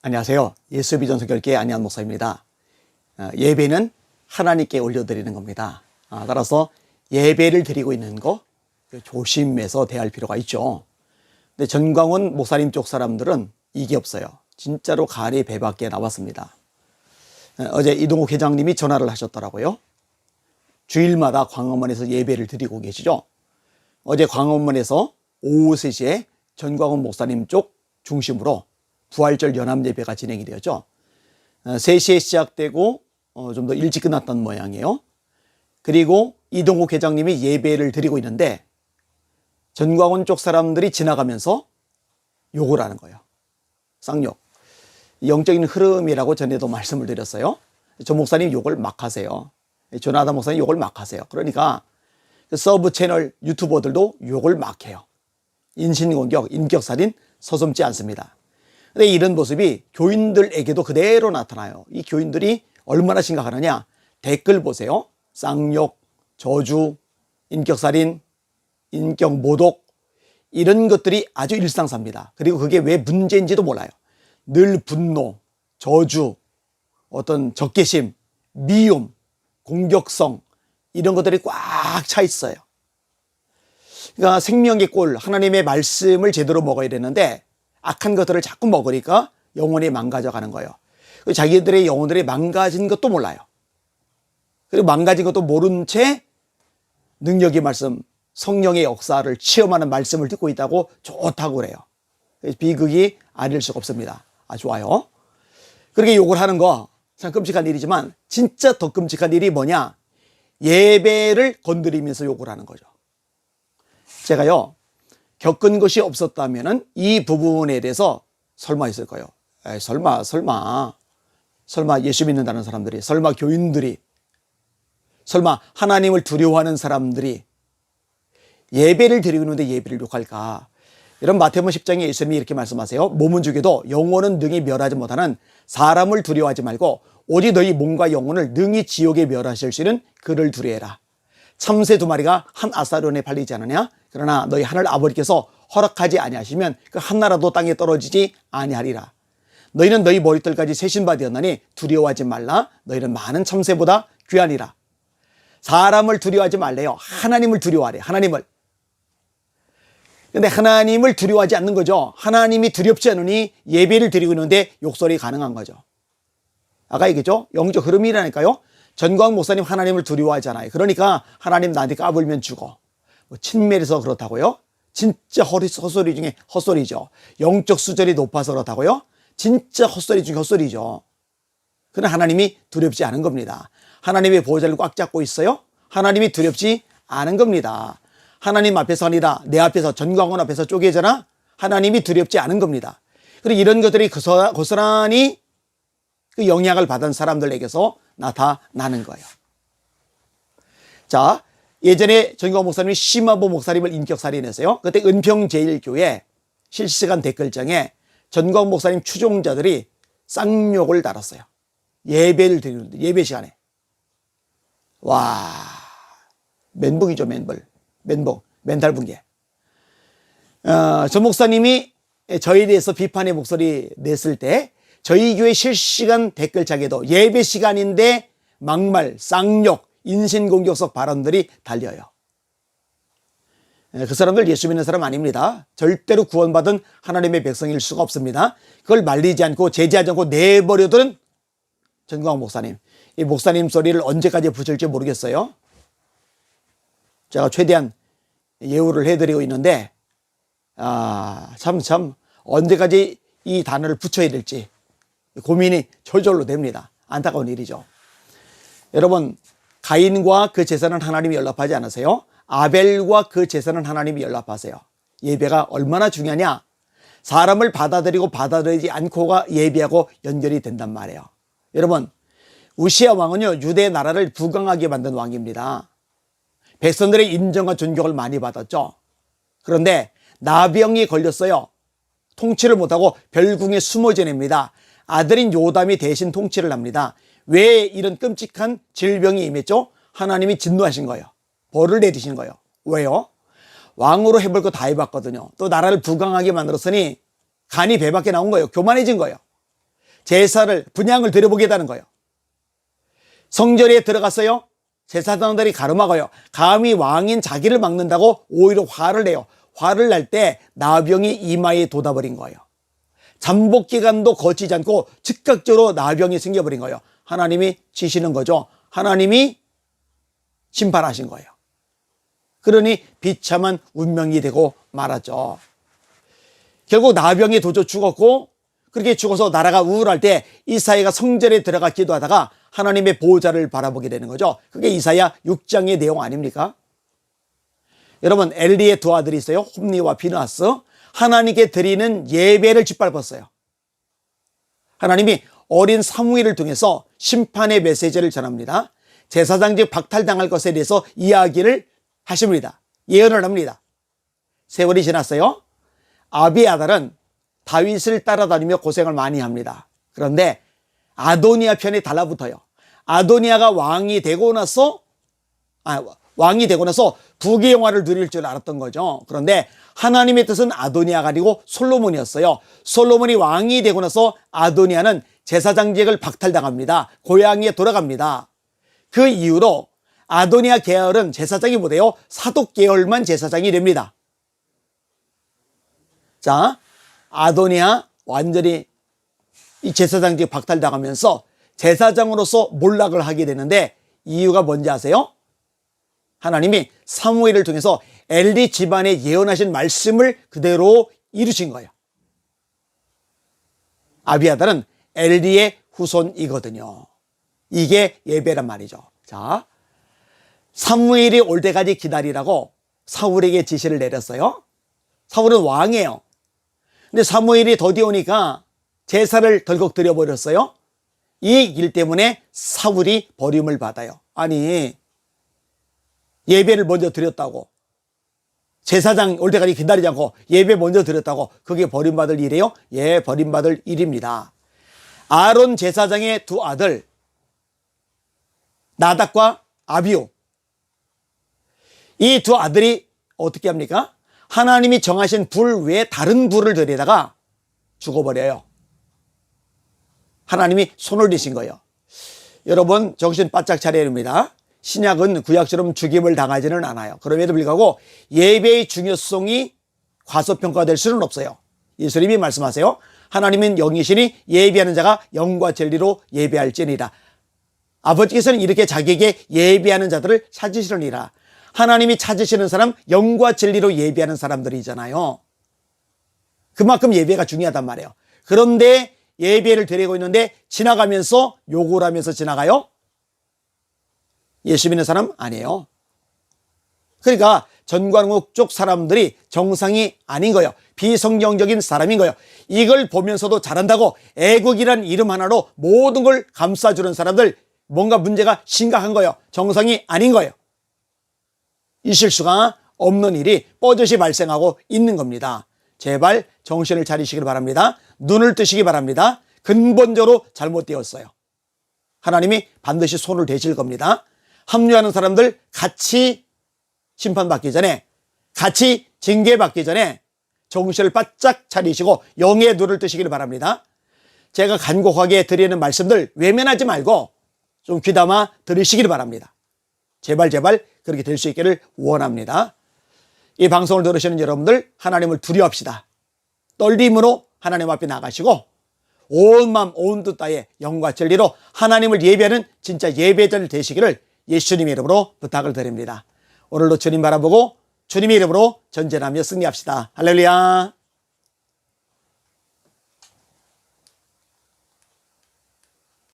안녕하세요. 예수비전 선교회 안희한 목사입니다. 예배는 하나님께 올려드리는 겁니다. 따라서 예배를 드리고 있는 거 조심해서 대할 필요가 있죠. 근데 전광훈 목사님 쪽 사람들은 이게 없어요. 진짜로 가리 배 밖에 나왔습니다. 어제 이동욱 회장님이 전화를 하셨더라고요. 주일마다 광화문에서 예배를 드리고 계시죠. 어제 광화문에서 오후 3시에 전광훈 목사님 쪽 중심으로 부활절 연합예배가 진행이 되었죠. 3시에 시작되고 좀 더 일찍 끝났던 모양이에요. 그리고 이동욱 회장님이 예배를 드리고 있는데 전광훈 쪽 사람들이 지나가면서 욕을 하는 거예요. 쌍욕. 영적인 흐름이라고 전에도 말씀을 드렸어요. 저 목사님 욕을 막 하세요. 조나단 목사님 욕을 막 하세요. 그러니까 서브 채널 유튜버들도 욕을 막 해요. 인신공격, 인격살인 서슴지 않습니다. 근데 이런 모습이 교인들에게도 그대로 나타나요. 이 교인들이 얼마나 심각하느냐. 댓글 보세요. 쌍욕, 저주, 인격살인, 인격모독 이런 것들이 아주 일상사입니다. 그리고 그게 왜 문제인지도 몰라요. 늘 분노, 저주, 어떤 적개심, 미움, 공격성 이런 것들이 꽉 차 있어요. 그러니까 생명의 꼴, 하나님의 말씀을 제대로 먹어야 되는데 악한 것들을 자꾸 먹으니까 영혼이 망가져가는 거예요. 자기들의 영혼들이 망가진 것도 몰라요. 그리고 망가진 것도 모른 채 능력의 말씀, 성령의 역사를 체험하는 말씀을 듣고 있다고 좋다고 그래요. 비극이 아닐 수가 없습니다. 좋아요. 그렇게 욕을 하는 거 참 끔찍한 일이지만 진짜 더 끔찍한 일이 뭐냐. 예배를 건드리면서 욕을 하는 거죠. 제가요. 겪은 것이 없었다면 이 부분에 대해서 설마 있을까요? 설마 예수 믿는다는 사람들이, 설마 교인들이, 설마 하나님을 두려워하는 사람들이 예배를 드리고 있는데 예배를 욕할까? 이런 마태복음 10장에 예수님이 이렇게 말씀하세요. 몸은 죽여도 영혼은 능히 멸하지 못하는 사람을 두려워하지 말고 오직 너희 몸과 영혼을 능히 지옥에 멸하실 수 있는 그를 두려워해라. 참새 2마리가 한 아사론에 팔리지 않느냐? 그러나 너희 하늘 아버지께서 허락하지 아니하시면 그 하나라도 땅에 떨어지지 아니하리라. 너희는 너희 머리털까지 세신 바 되었나니 두려워하지 말라. 너희는 많은 참새보다 귀하니라. 사람을 두려워하지 말래요. 하나님을 두려워하래. 하나님을. 근데 하나님을 두려워하지 않는 거죠. 하나님이 두렵지 않으니 예배를 드리고 있는데 욕설이 가능한 거죠. 아까 얘기했죠. 영적 흐름이라니까요. 전광훈 목사님 하나님을 두려워하잖아요. 그러니까 하나님 나한테 까불면 죽어. 친밀해서 그렇다고요? 진짜 헛소리 중에 헛소리죠. 영적 수준이 높아서 그렇다고요? 진짜 헛소리 중에 헛소리죠. 그러나 하나님이 두렵지 않은 겁니다. 하나님의 보호자를 꽉 잡고 있어요? 하나님이 두렵지 않은 겁니다. 하나님 앞에서 아니라 내 앞에서 전광훈 앞에서 쪼개잖아? 하나님이 두렵지 않은 겁니다. 그리고 이런 것들이 고스란히 그 영향을 받은 사람들에게서 나타나는 거예요. 자, 예전에 전광훈 목사님이 심화보 목사님을 인격살인했어요. 그때 은평제일교회 실시간 댓글장에 전광훈 목사님 추종자들이 쌍욕을 달았어요. 예배를 드리는데 예배 시간에. 와, 멘붕이죠. 멘붕, 멘탈 붕괴. 전 목사님이 저에 대해서 비판의 목소리 냈을 때 저희 교회 실시간 댓글창에도 예배 시간인데 막말, 쌍욕, 인신공격적 발언들이 달려요. 그 사람들 예수 믿는 사람 아닙니다. 절대로 구원받은 하나님의 백성일 수가 없습니다. 그걸 말리지 않고 제지하지 않고 내버려두는 전광훈 목사님. 이 목사님 소리를 언제까지 붙일지 모르겠어요. 제가 최대한 예우를 해드리고 있는데 참 언제까지 이 단어를 붙여야 될지 고민이 저절로 됩니다. 안타까운 일이죠. 여러분, 가인과 그 제사는 하나님이 연락하지 않으세요? 아벨과 그 제사는 하나님이 연락하세요. 예배가 얼마나 중요하냐? 사람을 받아들이고 받아들이지 않고가 예배하고 연결이 된단 말이에요. 여러분, 우시아 왕은요, 유대 나라를 부강하게 만든 왕입니다. 백성들의 인정과 존경을 많이 받았죠. 그런데 나병이 걸렸어요. 통치를 못하고 별궁에 숨어 지냅니다. 아들인 요담이 대신 통치를 합니다. 왜 이런 끔찍한 질병이 임했죠? 하나님이 진노하신 거예요. 벌을 내리신 거예요. 왜요? 왕으로 해볼 거 다 해봤거든요. 또 나라를 부강하게 만들었으니 간이 배 밖에 나온 거예요. 교만해진 거예요. 제사를 분향을 드려보겠다는 거예요. 성전에 들어갔어요. 제사장들이 가로막아요. 감히 왕인 자기를 막는다고 오히려 화를 내요. 화를 낼 때 나병이 이마에 돋아버린 거예요. 잠복 기간도 거치지 않고 즉각적으로 나병이 생겨버린 거예요. 하나님이 치시는 거죠. 하나님이 심판하신 거예요. 그러니 비참한 운명이 되고 말았죠. 결국 나병이 도저 죽었고, 그렇게 죽어서 나라가 우울할 때 이사야가 성전에 들어가 기도하다가 하나님의 보호자를 바라보게 되는 거죠. 그게 이사야 6장의 내용 아닙니까? 여러분, 엘리의 두 아들이 있어요. 홈니와 비느하스. 하나님께 드리는 예배를 짓밟았어요. 하나님이 어린 사무엘을 통해서 심판의 메시지를 전합니다. 제사장직 박탈당할 것에 대해서 이야기를 하십니다. 예언을 합니다. 세월이 지났어요. 아비아달은 다윗을 따라다니며 고생을 많이 합니다. 그런데 아도니아 편에 달라붙어요. 아도니아가 왕이 되고 나서 부귀영화를 누릴 줄 알았던 거죠. 그런데 하나님의 뜻은 아도니아가 아니고 솔로몬이었어요. 솔로몬이 왕이 되고 나서 아도니아는 제사장직을 박탈당합니다. 고향에 돌아갑니다. 그 이후로 아도니아 계열은 제사장이 못해요. 사독 계열만 제사장이 됩니다. 자, 아도니아 완전히 이 제사장직 박탈당하면서 제사장으로서 몰락을 하게 되는데 이유가 뭔지 아세요? 하나님이 사무엘을 통해서 엘리 집안에 예언하신 말씀을 그대로 이루신 거예요. 아비아달은 엘리의 후손이거든요. 이게 예배란 말이죠. 자, 사무엘이 올 때까지 기다리라고 사울에게 지시를 내렸어요. 사울은 왕이에요. 근데 사무엘이 더디 오니까 제사를 덜컥 드려버렸어요. 이 일 때문에 사울이 버림을 받아요. 아니, 예배를 먼저 드렸다고, 제사장 올 때까지 기다리지 않고 예배 먼저 드렸다고 그게 버림받을 일이에요? 예, 버림받을 일입니다. 아론 제사장의 두 아들 나답과 아비후, 이 두 아들이 어떻게 합니까? 하나님이 정하신 불 외에 다른 불을 들이다가 죽어버려요. 하나님이 손을 대신 거예요. 여러분, 정신 바짝 차려야 됩니다. 신약은 구약처럼 죽임을 당하지는 않아요. 그럼에도 불구하고 예배의 중요성이 과소평가될 수는 없어요. 예수님이 말씀하세요. 하나님은 영이시니 예배하는 자가 영과 진리로 예배할지니라. 아버지께서는 이렇게 자기에게 예배하는 자들을 찾으시느니라. 하나님이 찾으시는 사람, 영과 진리로 예배하는 사람들이잖아요. 그만큼 예배가 중요하단 말이에요. 그런데 예배를 드리고 있는데 지나가면서 욕을 하면서 지나가요? 예수 믿는 사람 아니에요. 그러니까 전광욱 쪽 사람들이 정상이 아닌 거예요. 비성경적인 사람인 거예요. 이걸 보면서도 잘한다고 애국이란 이름 하나로 모든 걸 감싸주는 사람들, 뭔가 문제가 심각한 거예요. 정상이 아닌 거예요. 있을 수가 없는 일이 뻐젓이 발생하고 있는 겁니다. 제발 정신을 차리시길 바랍니다. 눈을 뜨시기 바랍니다. 근본적으로 잘못되었어요. 하나님이 반드시 손을 대실 겁니다. 합류하는 사람들 같이 심판받기 전에, 같이 징계받기 전에 정신을 바짝 차리시고 영의 눈을 뜨시길 바랍니다. 제가 간곡하게 드리는 말씀들 외면하지 말고 좀 귀담아 들으시길 바랍니다. 제발 그렇게 될 수 있기를 원합니다. 이 방송을 들으시는 여러분들, 하나님을 두려워합시다. 떨림으로 하나님 앞에 나가시고 온 마음 온 뜻 다해 영과 진리로 하나님을 예배하는 진짜 예배자를 되시기를 예수님의 이름으로 부탁을 드립니다. 오늘도 주님 바라보고 주님의 이름으로 전쟁하며 승리합시다. 할렐루야.